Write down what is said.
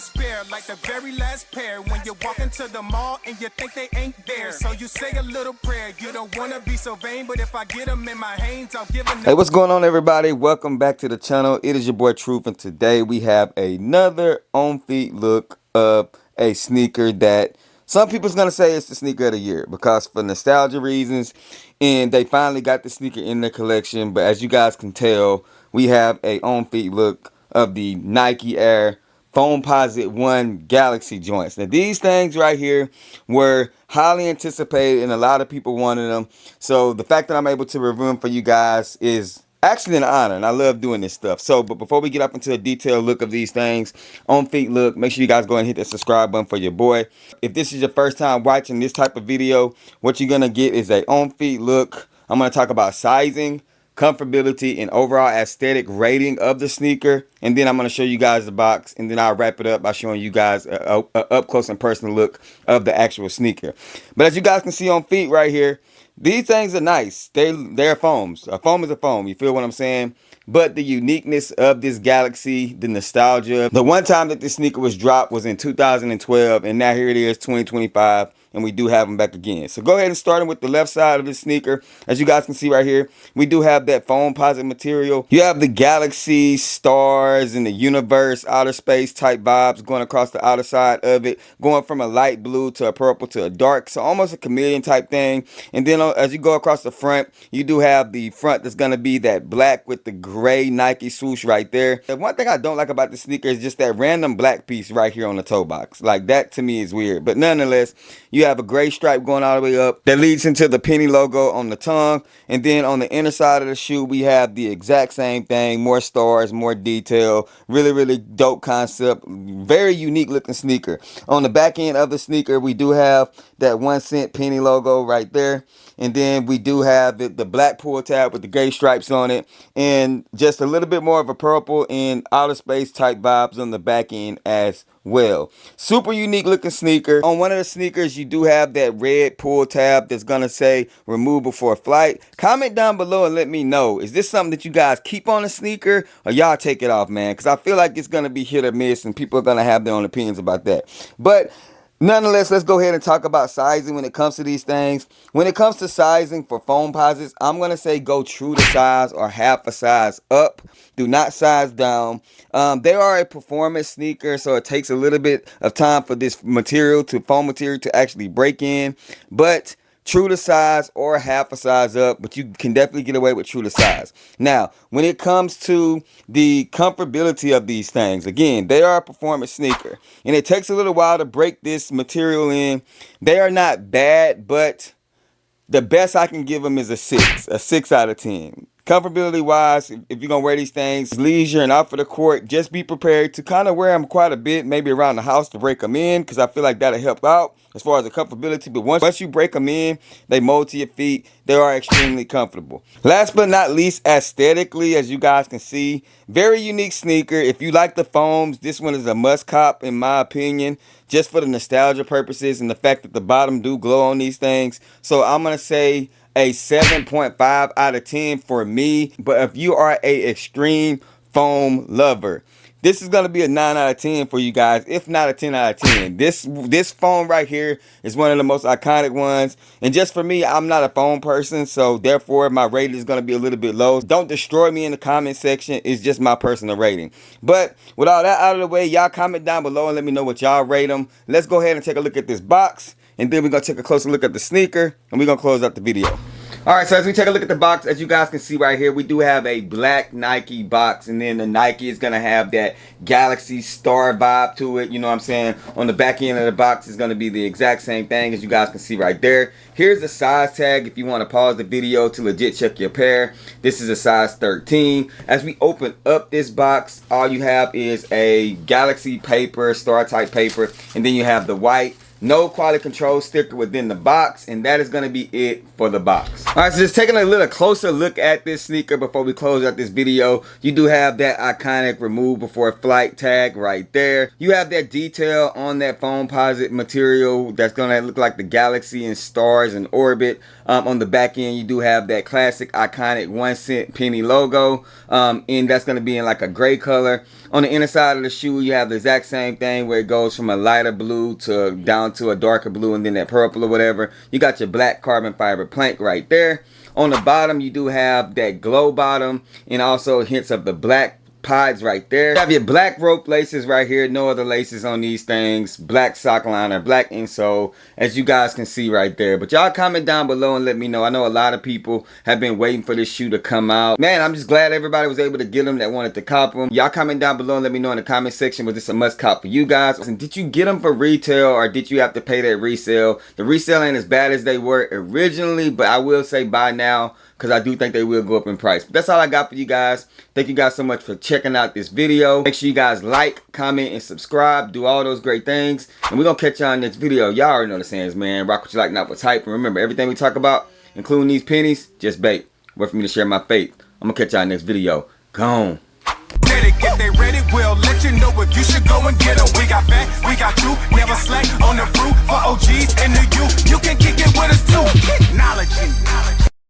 never spare, like the very last pair. When you walk into the mall and you think they ain't there, so you say a little prayer. You don't wanna be so vain, but if I get them in my hands, I'll give them. Hey, what's going on, everybody? Welcome back to the channel. It is your boy Truth, and today we have another on-feet look of a sneaker that some people's gonna say it's the sneaker of the year because for nostalgia reasons, and they finally got the sneaker in their collection. But as you guys can tell, we have a on-feet look of the Nike Air Foamposite 1 Galaxy joints. Now these things right here were highly anticipated and a lot of people wanted them. So the fact that I'm able to review them for you guys is actually an honor, and I love doing this stuff. So, but before we get up into a detailed look of these things, on feet look, make sure you guys go ahead and hit that subscribe button for your boy. If this is your first time watching this type of video, what you're gonna get is a on feet look. I'm gonna talk about sizing, comfortability, and overall aesthetic rating of the sneaker, and then I'm going to show you guys the box, and then I'll wrap it up by showing you guys a up close and personal look of the actual sneaker. But as you guys can see on feet right here, these things are nice. They're foams. A foam is a foam, you feel what I'm saying? But the uniqueness of this Galaxy, the nostalgia, the one time that this sneaker was dropped was in 2012, and now here it is 2025, and we do have them back again. So go ahead and start with the left side of the sneaker. As you guys can see right here, we do have that Foamposite material. You have the galaxy, stars, and the universe, outer space type vibes going across the outer side of it, going from a light blue to a purple to a dark, so almost a chameleon type thing. And then as you go across the front, you do have the front that's going to be that black with the gray Nike swoosh right there. The one thing I don't like about the sneaker is just that random black piece right here on the toe box. Like, that to me is weird. But nonetheless, you have a gray stripe going all the way up that leads into the penny logo on the tongue. And then on the inner side of the shoe, we have the exact same thing. More stars, more detail. Really, really dope concept. Very unique looking sneaker. On the back end of the sneaker, we do have that 1 cent penny logo right there. And then we do have the black pull tab with the gray stripes on it. And just a little bit more of a purple and outer space type vibes on the back end as well. Super unique looking sneaker. On one of the sneakers, you do have that red pull tab that's gonna say remove before flight. Comment down below and let me know, is this something that you guys keep on the sneaker or y'all take it off, man? Because I feel like it's gonna be hit or miss and people are gonna have their own opinions about that. But nonetheless, let's go ahead and talk about sizing when it comes to these things. When it comes to sizing for Foamposites, I'm going to say go true to size or half a size up. Do not size down. They are a performance sneaker, so it takes a little bit of time for this material, foam material, to actually break in. But true to size or half a size up, but you can definitely get away with true to size. Now, when it comes to the comfortability of these things, again, they are a performance sneaker, and it takes a little while to break this material in. They are not bad, but the best I can give them is a 6 out of 10. Comfortability wise, if you're gonna wear these things leisure and out for the court, just be prepared to kind of wear them quite a bit, maybe around the house to break them in, because I feel like that'll help out as far as the comfortability. But once you break them in, they mold to your feet. They are extremely comfortable. Last but not least, aesthetically, as you guys can see, very unique sneaker. If you like the foams, this one is a must cop in my opinion, just for the nostalgia purposes and the fact that the bottom do glow on these things. So I'm gonna say a 7.5 out of 10 for me. But if you are a extreme foam lover, this is going to be a 9 out of 10 for you guys, if not a 10 out of 10. This foam right here is one of the most iconic ones. And just for me, I'm not a foam person, so therefore my rating is going to be a little bit low. Don't destroy me in the comment section. It's just my personal rating. But with all that out of the way, y'all comment down below and let me know what y'all rate them. Let's go ahead and take a look at this box, and then we're going to take a closer look at the sneaker, and we're going to close out the video. Alright, so as we take a look at the box, as you guys can see right here, we do have a black Nike box, and then the Nike is going to have that galaxy star vibe to it, you know what I'm saying? On the back end of the box is going to be the exact same thing, as you guys can see right there. Here's the size tag if you want to pause the video to legit check your pair. This is a size 13. As we open up this box, all you have is a galaxy paper, star type paper, and then you have the white no quality control sticker within the box, and that is going to be it for the box. All right, so just taking a little closer look at this sneaker before we close out this video. You do have that iconic remove before flight tag right there. You have that detail on that Foamposite material that's going to look like the galaxy and stars and orbit. On the back end, you do have that classic iconic 1-cent penny logo, and that's going to be in like a gray color. On the inner side of the shoe, you have the exact same thing where it goes from a lighter blue to down to a darker blue, and then that purple or whatever. You got your black carbon fiber plank right there. On the bottom, you do have that glow bottom and also hints of the black pods right there. You have your black rope laces right here, no other laces on these things, black sock liner, black insole, as you guys can see right there. But y'all comment down below and let me know. I know a lot of people have been waiting for this shoe to come out. Man, I'm just glad everybody was able to get them that wanted to cop them. Y'all comment down below and let me know in the comment section, was this a must cop for you guys? And did you get them for retail or did you have to pay that resale? The resale ain't as bad as they were originally, but I will say buy now, because I do think they will go up in price. But that's all I got for you guys. Thank you guys so much for checking out this video. Make sure you guys like, comment, and subscribe. Do all those great things. And we're going to catch y'all in the next video. Y'all already know the sayings, man. Rock what you like, not what's hype. And remember, everything we talk about, including these pennies, just bait. Wait for me to share my faith. I'm going to catch y'all in the next video. Gone. If they ready, we'll let you know if you should go and get them. We got fat, we got two, never slack on the route for OGs and the youth. You can kick it with us too. KICKnology.